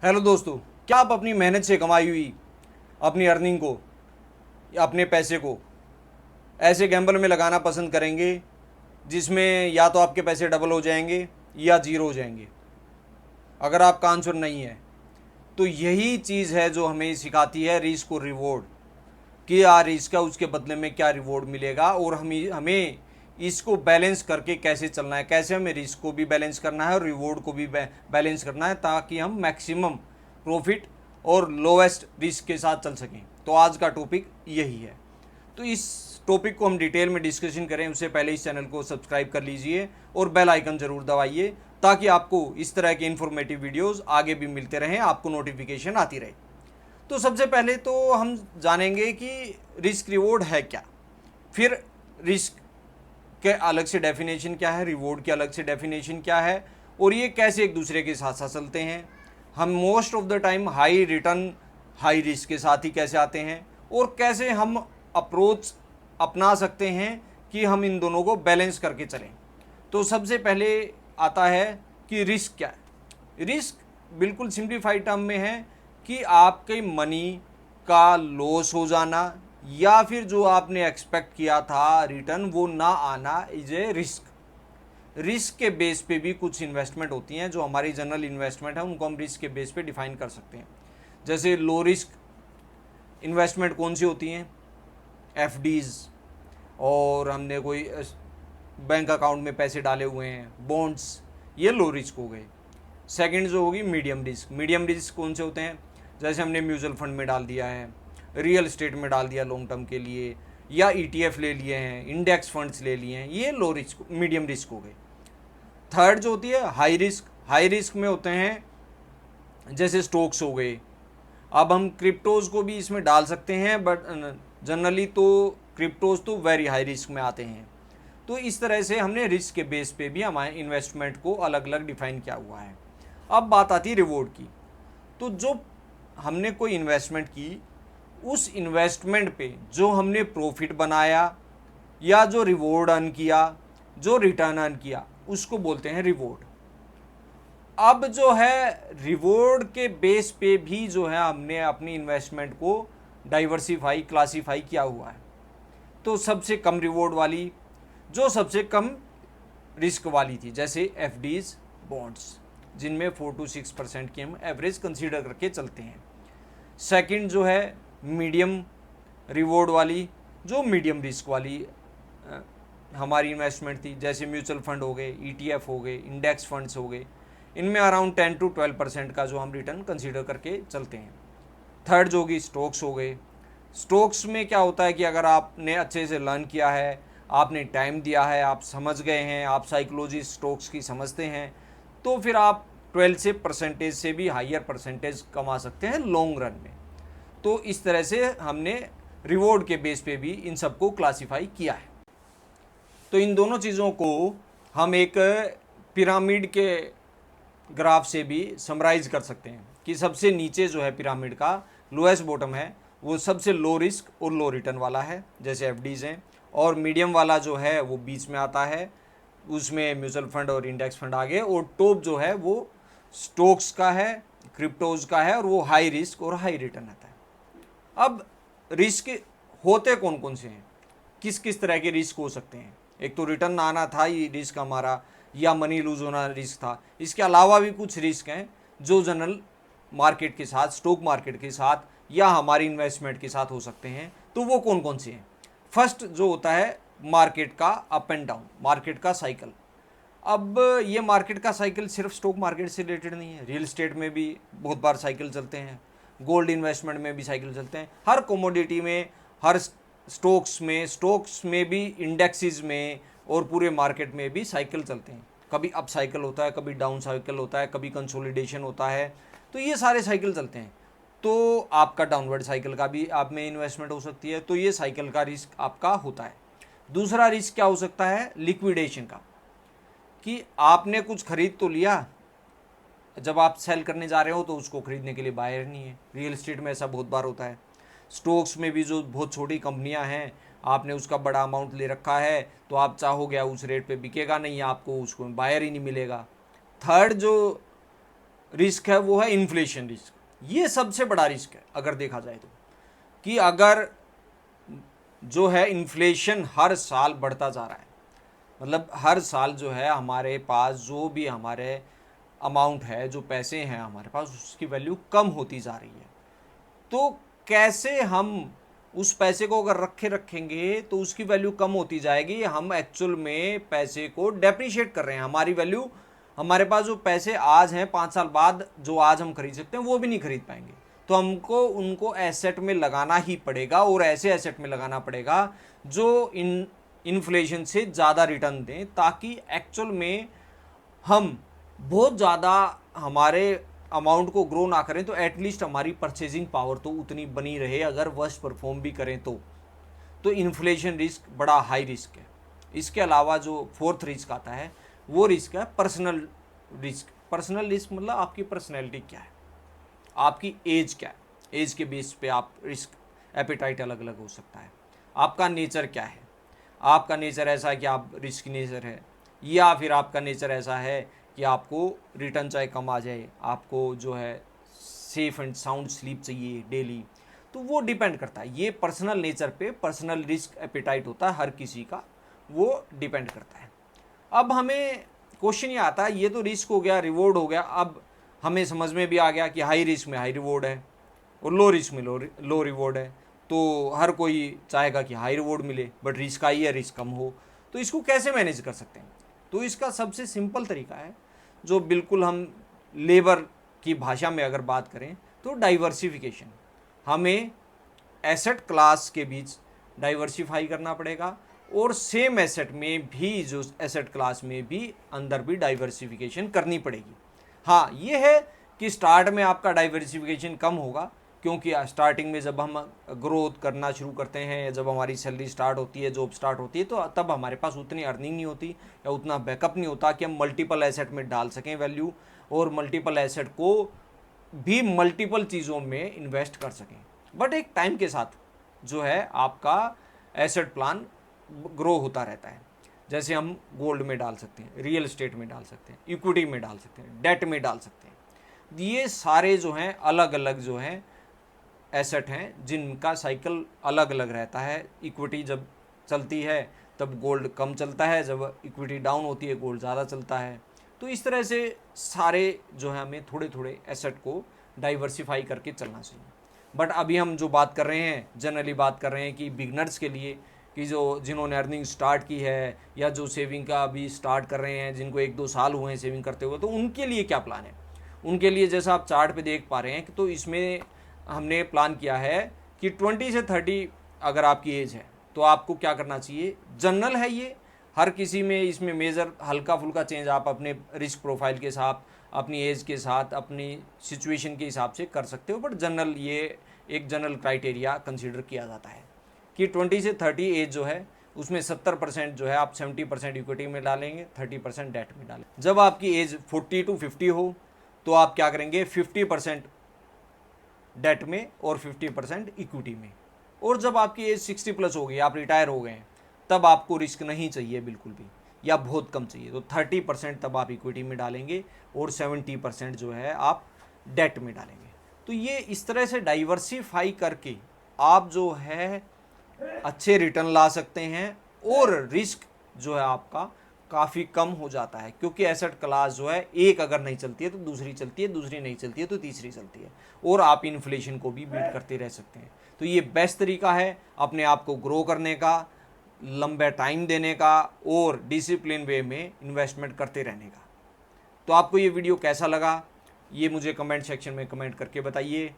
Hello दोस्तों, क्या आप अपनी मेहनत से कमाई हुई अपनी अर्निंग को या अपने पैसे को ऐसे गैम्बल में लगाना पसंद करेंगे जिसमें या तो आपके पैसे डबल हो जाएंगे या ज़ीरो हो जाएंगे? अगर आपका आंसर नहीं है तो यही चीज़ है जो हमें सिखाती है रिस्क और रिवॉर्ड, कि यार इसका उसके बदले में क्या रिवॉर्ड मिलेगा और हमें इसको बैलेंस करके कैसे चलना है, कैसे हमें रिस्क को भी बैलेंस करना है और रिवॉर्ड को भी बैलेंस करना है ताकि हम मैक्सिमम प्रॉफिट और लोवेस्ट रिस्क के साथ चल सकें। तो आज का टॉपिक यही है। तो इस टॉपिक को हम डिटेल में डिस्कशन करें उससे पहले इस चैनल को सब्सक्राइब कर लीजिए और बेल आइकन ज़रूर दबाइए ताकि आपको इस तरह के इन्फॉर्मेटिव वीडियोस आगे भी मिलते रहें, आपको नोटिफिकेशन आती रहे। तो सबसे पहले तो हम जानेंगे कि रिस्क रिवॉर्ड है क्या, फिर रिस्क के अलग से डेफिनेशन क्या है, रिवॉर्ड की अलग से डेफिनेशन क्या है और ये कैसे एक दूसरे के साथ साथ चलते हैं। हम most of the time high return high risk के साथ ही कैसे आते हैं और कैसे हम अप्रोच अपना सकते हैं कि हम इन दोनों को बैलेंस करके चलें। तो सबसे पहले आता है कि रिस्क क्या है। रिस्क बिल्कुल सिंप्लीफाइड टर्म में है कि आपके मनी का लॉस हो जाना या फिर जो आपने एक्सपेक्ट किया था रिटर्न वो ना आना इज ए रिस्क। रिस्क के बेस पे भी कुछ इन्वेस्टमेंट होती हैं जो हमारी जनरल इन्वेस्टमेंट है, उनको हम रिस्क के बेस पे डिफाइन कर सकते हैं। जैसे लो रिस्क इन्वेस्टमेंट कौन सी होती हैं? एफडीज़, और हमने कोई बैंक अकाउंट में पैसे डाले हुए हैं, बॉन्ड्स, ये लो रिस्क हो गए। सेकंड जो होगी मीडियम रिस्क। मीडियम रिस्क कौन से होते हैं? जैसे हमने म्यूचुअल फंड में डाल दिया है, रियल एस्टेट में डाल दिया लॉन्ग टर्म के लिए, या ईटीएफ ले लिए हैं, इंडेक्स फंड्स ले लिए हैं, ये लो रिस्क मीडियम रिस्क हो गए। थर्ड जो होती है हाई रिस्क। हाई रिस्क में होते हैं जैसे स्टॉक्स हो गए। अब हम क्रिप्टोज को भी इसमें डाल सकते हैं बट जनरली तो क्रिप्टोज तो वेरी हाई रिस्क में आते हैं। तो इस तरह से हमने रिस्क के बेस पे भी हमारे इन्वेस्टमेंट को अलग अलग डिफाइन किया हुआ है। अब बात आती है रिवॉर्ड की। तो जो हमने कोई इन्वेस्टमेंट की, उस इन्वेस्टमेंट पे जो हमने प्रॉफिट बनाया या जो रिवॉर्ड अर्न किया, जो रिटर्न अर्न किया, उसको बोलते हैं रिवॉर्ड। अब जो है रिवॉर्ड के बेस पे भी जो है हमने अपनी इन्वेस्टमेंट को डाइवर्सिफाई क्लासीफाई किया हुआ है। तो सबसे कम रिवॉर्ड वाली, जो सबसे कम रिस्क वाली थी, जैसे एफडीज, बॉन्ड्स, जिनमें 4 to 6% की हम एवरेज कंसीडर करके चलते हैं। सेकंड जो है मीडियम रिवॉर्ड वाली, जो मीडियम रिस्क वाली हमारी इन्वेस्टमेंट थी, जैसे म्यूचुअल फंड हो गए, ईटीएफ हो गए, इंडेक्स फंड्स हो गए, इनमें अराउंड 10 to 12% का जो हम रिटर्न कंसीडर करके चलते हैं। थर्ड जो होगी स्टॉक्स हो गए। स्टॉक्स में क्या होता है कि अगर आपने अच्छे से लर्न किया है, आपने टाइम दिया है, आप समझ गए हैं, आप साइकोलॉजी स्टॉक्स की समझते हैं, तो फिर आप 12 से परसेंटेज से भी हाइयर परसेंटेज कमा सकते हैं लॉन्ग रन में। तो इस तरह से हमने रिवॉर्ड के बेस पे भी इन सबको क्लासीफाई किया है। तो इन दोनों चीज़ों को हम एक पिरामिड के ग्राफ से भी समराइज कर सकते हैं कि सबसे नीचे जो है पिरामिड का लोएस्ट बॉटम है वो सबसे लो रिस्क और लो रिटर्न वाला है, जैसे एफडीज़ हैं, और मीडियम वाला जो है वो बीच में आता है, उसमें म्यूचुअल फंड और इंडेक्स फंड आगे, और टॉप जो है वो स्टॉक्स का है, क्रिप्टोज का है, और वो हाई रिस्क और हाई रिटर्न आता है। अब रिस्क होते कौन कौन से हैं, किस किस तरह के रिस्क हो सकते हैं? एक तो रिटर्न आना था ये रिस्क हमारा, या मनी लूज होना रिस्क था। इसके अलावा भी कुछ रिस्क हैं जो जनरल मार्केट के साथ, स्टॉक मार्केट के साथ या हमारी इन्वेस्टमेंट के साथ हो सकते हैं। तो वो कौन कौन से हैं? फर्स्ट जो होता है मार्केट का अप एंड डाउन, मार्केट का साइकिल। अब ये मार्केट का साइकिल सिर्फ स्टॉक मार्केट से रिलेटेड नहीं है, रियल एस्टेट में भी बहुत बार साइकिल चलते हैं, गोल्ड इन्वेस्टमेंट में भी साइकिल चलते हैं, हर कमोडिटी में, हर स्टॉक्स में भी, इंडेक्सेस में और पूरे मार्केट में भी साइकिल चलते हैं। कभी अप साइकिल होता है, कभी डाउन साइकिल होता है, कभी कंसोलिडेशन होता है, तो ये सारे साइकिल चलते हैं। तो आपका डाउनवर्ड साइकिल का भी आप में इन्वेस्टमेंट हो सकती है, तो ये साइकिल का रिस्क आपका होता है। दूसरा रिस्क क्या हो सकता है? लिक्विडेशन का, कि आपने कुछ खरीद तो लिया, जब आप सेल करने जा रहे हो तो उसको खरीदने के लिए बायर नहीं है। रियल एस्टेट में ऐसा बहुत बार होता है। स्टॉक्स में भी जो बहुत छोटी कंपनियां हैं, आपने उसका बड़ा अमाउंट ले रखा है, तो आप चाहोगे उस रेट पे बिकेगा नहीं, आपको उसको बायर ही नहीं मिलेगा। थर्ड जो रिस्क है वो है इन्फ्लेशन रिस्क। ये सबसे बड़ा रिस्क है अगर देखा जाए तो, कि अगर जो है इन्फ्लेशन हर साल बढ़ता जा रहा है, मतलब हर साल जो है हमारे पास जो भी हमारे अमाउंट है, जो पैसे हैं हमारे पास, उसकी वैल्यू कम होती जा रही है। तो कैसे हम उस पैसे को अगर रखेंगे तो उसकी वैल्यू कम होती जाएगी, हम एक्चुअल में पैसे को डेप्रिशिएट कर रहे हैं। हमारी वैल्यू, हमारे पास जो पैसे आज हैं 5 साल बाद जो आज हम खरीद सकते हैं वो भी नहीं खरीद पाएंगे। तो हमको उनको एसेट में लगाना ही पड़ेगा, और ऐसे एसेट में लगाना पड़ेगा जो इन्फ्लेशन से ज़्यादा रिटर्न दें, ताकि एक्चुअल में हम बहुत ज़्यादा हमारे अमाउंट को ग्रो ना करें, तो एटलीस्ट हमारी परचेजिंग पावर तो उतनी बनी रहे, अगर वर्स्ट परफॉर्म भी करें तो इन्फ्लेशन रिस्क बड़ा हाई रिस्क है। इसके अलावा जो फोर्थ रिस्क आता है वो रिस्क है पर्सनल रिस्क। पर्सनल रिस्क मतलब आपकी पर्सनैलिटी क्या है, आपकी एज क्या है, एज के बेस पे आप रिस्क एपेटाइट अलग अलग हो सकता है। आपका नेचर क्या है, आपका नेचर ऐसा है कि आप रिस्क नेचर है, या फिर आपका नेचर ऐसा है कि आपको रिटर्न चाहे कम आ जाए, आपको जो है सेफ एंड साउंड स्लीप चाहिए डेली। तो वो डिपेंड करता है, ये पर्सनल नेचर पे पर्सनल रिस्क एपेटाइट होता है हर किसी का, वो डिपेंड करता है। अब हमें क्वेश्चन ये आता है, ये तो रिस्क हो गया, रिवॉर्ड हो गया, अब हमें समझ में भी आ गया कि हाई रिस्क में हाई रिवॉर्ड है और लो रिस्क में लो रिवॉर्ड है। तो हर कोई चाहेगा कि हाई रिवॉर्ड मिले, बट रिस्क आई है, रिस्क कम हो। तो इसको कैसे मैनेज कर सकते हैं? तो इसका सबसे सिंपल तरीका है, जो बिल्कुल हम लेबर की भाषा में अगर बात करें तो डाइवर्सिफिकेशन। हमें एसेट क्लास के बीच डाइवर्सिफाई करना पड़ेगा, और सेम एसेट में भी, जो एसेट क्लास में भी अंदर भी डाइवर्सिफिकेशन करनी पड़ेगी। हाँ, ये है कि स्टार्ट में आपका डाइवर्सिफिकेशन कम होगा, क्योंकि स्टार्टिंग में जब हम ग्रोथ करना शुरू करते हैं, या जब हमारी सैलरी स्टार्ट होती है, जॉब स्टार्ट होती है, तो तब हमारे पास उतनी अर्निंग नहीं होती या उतना बैकअप नहीं होता कि हम मल्टीपल एसेट में डाल सकें वैल्यू, और मल्टीपल एसेट को भी मल्टीपल चीज़ों में इन्वेस्ट कर सकें। बट एक टाइम के साथ जो है आपका एसेट प्लान ग्रो होता रहता है। जैसे हम गोल्ड में डाल सकते हैं, रियल एस्टेट में डाल सकते हैं, इक्विटी में डाल सकते हैं, डेट में डाल सकते हैं। ये सारे जो हैं अलग अलग जो हैं एसेट हैं, जिनका साइकिल अलग अलग रहता है। इक्विटी जब चलती है तब गोल्ड कम चलता है, जब इक्विटी डाउन होती है गोल्ड ज़्यादा चलता है। तो इस तरह से सारे जो है हमें थोड़े थोड़े एसेट को डाइवर्सिफाई करके चलना चाहिए। बट अभी हम जो बात कर रहे हैं, जनरली बात कर रहे हैं कि बिगनर्स के लिए, कि जिन्होंने अर्निंग स्टार्ट की है, या जो सेविंग का अभी स्टार्ट कर रहे हैं, जिनको 1-2 साल हुए हैं सेविंग करते हुए, तो उनके लिए क्या प्लान है? उनके लिए जैसा आप चार्ट पे देख पा रहे हैं, तो इसमें हमने प्लान किया है कि 20 से 30 अगर आपकी एज है तो आपको क्या करना चाहिए। जनरल है ये, हर किसी में इसमें मेजर हल्का फुल्का चेंज आप अपने रिस्क प्रोफाइल के साथ, अपनी एज के साथ, अपनी सिचुएशन के हिसाब से कर सकते हो। बट जनरल ये एक जनरल क्राइटेरिया कंसीडर किया जाता है कि 20 से 30 एज जो है उसमें 70% जो है आप 70% इक्विटी में डालेंगे, 30% डेट में डालें। जब आपकी एज 40 to 50 हो तो आप क्या करेंगे, 50% डेट में और 50% इक्विटी में। और जब आपकी एज 60+ हो गई, आप रिटायर हो गए हैं, तब आपको रिस्क नहीं चाहिए बिल्कुल भी, या बहुत कम चाहिए, तो 30% तब आप इक्विटी में डालेंगे और 70% जो है आप डेट में डालेंगे। तो ये इस तरह से डाइवर्सिफाई करके आप जो है अच्छे रिटर्न ला सकते हैं, और रिस्क जो है आपका काफ़ी कम हो जाता है, क्योंकि एसेट क्लास जो है एक अगर नहीं चलती है तो दूसरी चलती है, दूसरी नहीं चलती है तो तीसरी चलती है, और आप इन्फ्लेशन को भी बीट करते रह सकते हैं। तो ये बेस्ट तरीका है अपने आप को ग्रो करने का, लंबे टाइम देने का, और डिसिप्लिन वे में इन्वेस्टमेंट करते रहने का। तो आपको ये वीडियो कैसा लगा, ये मुझे कमेंट सेक्शन में कमेंट करके बताइए,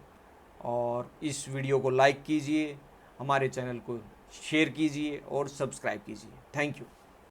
और इस वीडियो को लाइक कीजिए, हमारे चैनल को शेयर कीजिए और सब्सक्राइब कीजिए। Thank you.